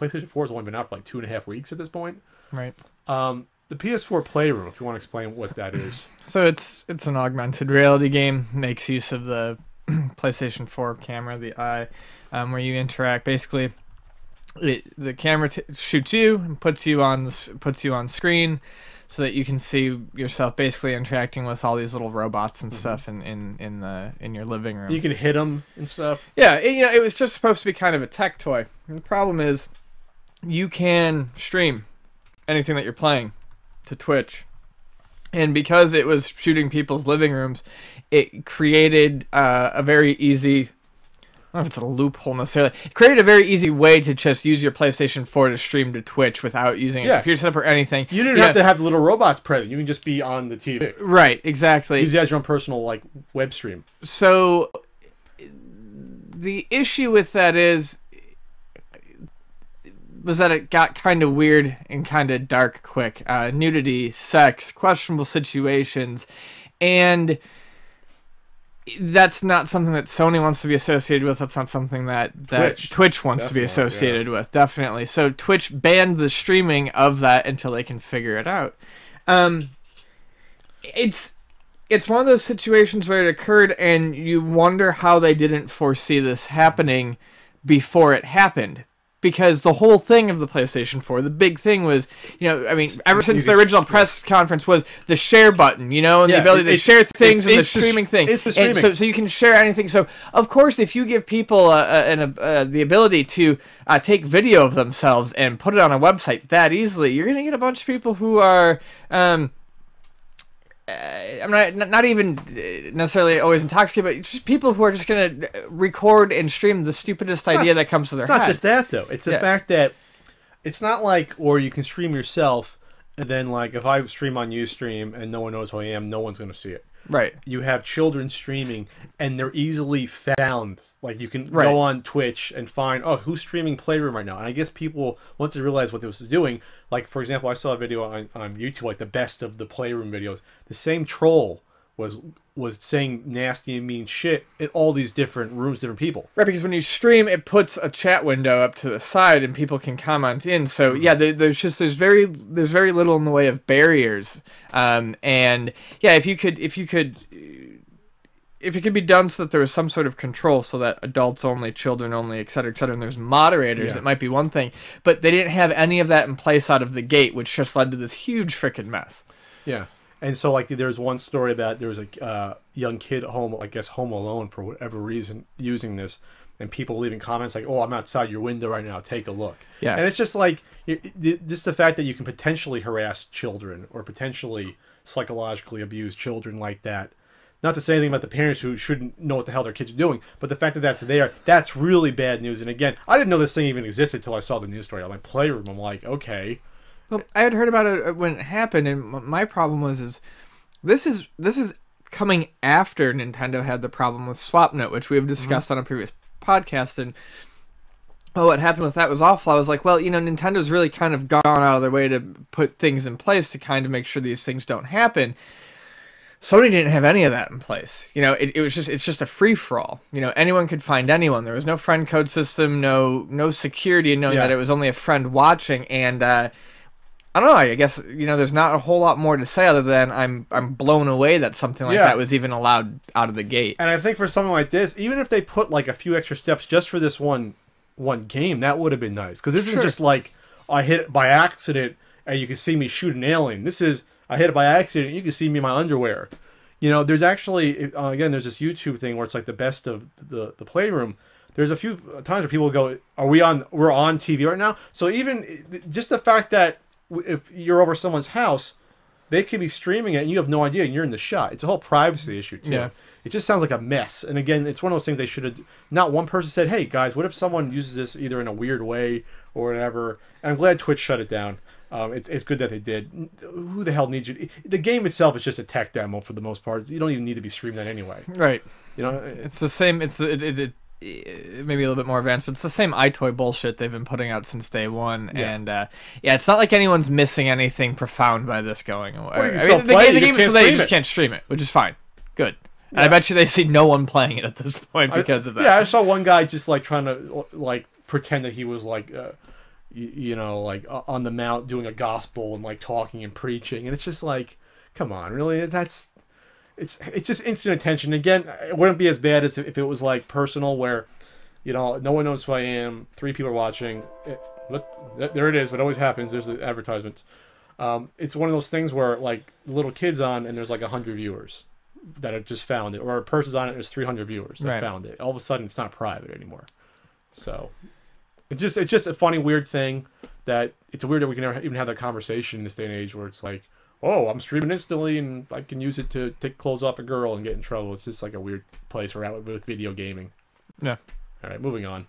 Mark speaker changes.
Speaker 1: PlayStation 4 has only been out for like 2.5 weeks at this point.
Speaker 2: Right.
Speaker 1: The PS4 Playroom, if you want to explain what that is.
Speaker 2: So it's an augmented reality game. Makes use of the PlayStation 4 camera, the eye, where you interact. Basically, the camera shoots you and puts you on screen, so that you can see yourself basically interacting with all these little robots and stuff in your living room.
Speaker 1: You can hit them and stuff.
Speaker 2: Yeah, it was just supposed to be kind of a tech toy. And the problem is, you can stream anything that you're playing to Twitch, and because it was shooting people's living rooms, it created a very easy, I don't know if it's a loophole necessarily. It created a very easy way to just use your PlayStation 4 to stream to Twitch without using a computer setup or anything.
Speaker 1: You didn't have to have the little robots present. You can just be on the TV.
Speaker 2: Right, exactly.
Speaker 1: Use it as your own personal like web stream.
Speaker 2: So the issue with that was that it got kind of weird and kind of dark quick. Nudity, sex, questionable situations, and that's not something that Sony wants to be associated with. That's not something that Twitch wants to be associated with, definitely. So Twitch banned the streaming of that until they can figure it out. It's one of those situations where it occurred, and you wonder how they didn't foresee this happening before it happened. Because the whole thing of the PlayStation 4, the big thing was, ever since the original press conference was the share button, and the ability to share things and the streaming thing.
Speaker 1: It's the streaming.
Speaker 2: And so you can share anything. So, of course, if you give people the ability to take video of themselves and put it on a website that easily, you're going to get a bunch of people who are... I'm not even necessarily always intoxicated, but just people who are just going to record and stream the stupidest idea that comes to their head.
Speaker 1: It's not just that, though. It's the fact that it's not like, or you can stream yourself, and then, like, if I stream on Ustream and no one knows who I am, no one's going to see it.
Speaker 2: Right.
Speaker 1: You have children streaming, and they're easily found. Like, you can go on Twitch and find, oh, who's streaming Playroom right now? And I guess people, once they realize what this was doing, like, for example, I saw a video on YouTube, like, the best of the Playroom videos. The same troll was saying nasty and mean shit at all these different rooms, different people.
Speaker 2: Right, because when you stream, it puts a chat window up to the side, and people can comment in. So yeah, there's very little in the way of barriers. And yeah, if it could be done so that there was some sort of control, so that adults only, children only, et cetera, and there's moderators, it might be one thing. But they didn't have any of that in place out of the gate, which just led to this huge freaking mess.
Speaker 1: Yeah. And so, like, there's one story about there was a young kid home alone for whatever reason, using this, and people leaving comments like, "Oh, I'm outside your window right now. Take a look."
Speaker 2: Yeah.
Speaker 1: And it's just like, just the fact that you can potentially harass children or potentially psychologically abuse children like that. Not to say anything about the parents who shouldn't know what the hell their kids are doing, but the fact that that's there, that's really bad news. And again, I didn't know this thing even existed until I saw the news story on my Playroom. I'm like, okay.
Speaker 2: Well, I had heard about it when it happened, and my problem was this is coming after Nintendo had the problem with SwapNote, which we have discussed on a previous podcast, and what happened with that was awful. I was like, well, Nintendo's really kind of gone out of their way to put things in place to kind of make sure these things don't happen. Sony didn't have any of that in place. It's just a free-for-all. Anyone could find anyone. There was no friend code system, no security in knowing that it was only a friend watching, and I don't know, I guess, there's not a whole lot more to say other than I'm blown away that something like that was even allowed out of the gate.
Speaker 1: And I think for something like this, even if they put like a few extra steps just for this one game, that would have been nice. Because this isn't just like, I hit it by accident and you can see me shoot an alien. This is, I hit it by accident and you can see me in my underwear. There's actually, again, there's this YouTube thing where it's like the best of the Playroom. There's a few times where people go, we're on TV right now? So even just the fact that if you're over someone's house, they could be streaming it and you have no idea and you're in the shot. It's a whole privacy issue too. Yeah. It just sounds like a mess. And again, it's one of those things they should have... Not one person said, hey guys, what if someone uses this either in a weird way or whatever? And I'm glad Twitch shut it down. It's good that they did. Who the hell needs you? The game itself is just a tech demo for the most part. You don't even need to be streaming that anyway.
Speaker 2: Right. It's the same... maybe a little bit more advanced, but it's the same iToy bullshit they've been putting out since day one. Yeah. And it's not like anyone's missing anything profound by this going away.
Speaker 1: Well, you can still play it,
Speaker 2: you just can't stream it, which is fine. Good. And I bet you they see no one playing it at this point because of that.
Speaker 1: Yeah, I saw one guy just like trying to like pretend that he was like you know, like on the mount doing a gospel and like talking and preaching, and it's just like, come on, really? It's just instant attention. Again, it wouldn't be as bad as if it was like personal, where, you know, no one knows who I am, 3 people are watching. Look, there it is. What always happens, there's the advertisements. It's one of those things where like the little kid's on and there's like 100 viewers that have just found it, or a person's on it and there's 300 viewers that found it. All of a sudden, it's not private anymore. So it's just a funny, weird thing that it's weird that we can never even have that conversation in this day and age where it's like, oh, I'm streaming instantly and I can use it to take clothes off a girl and get in trouble. It's just like a weird place we're at with video gaming.
Speaker 2: Yeah.
Speaker 1: All right, moving on.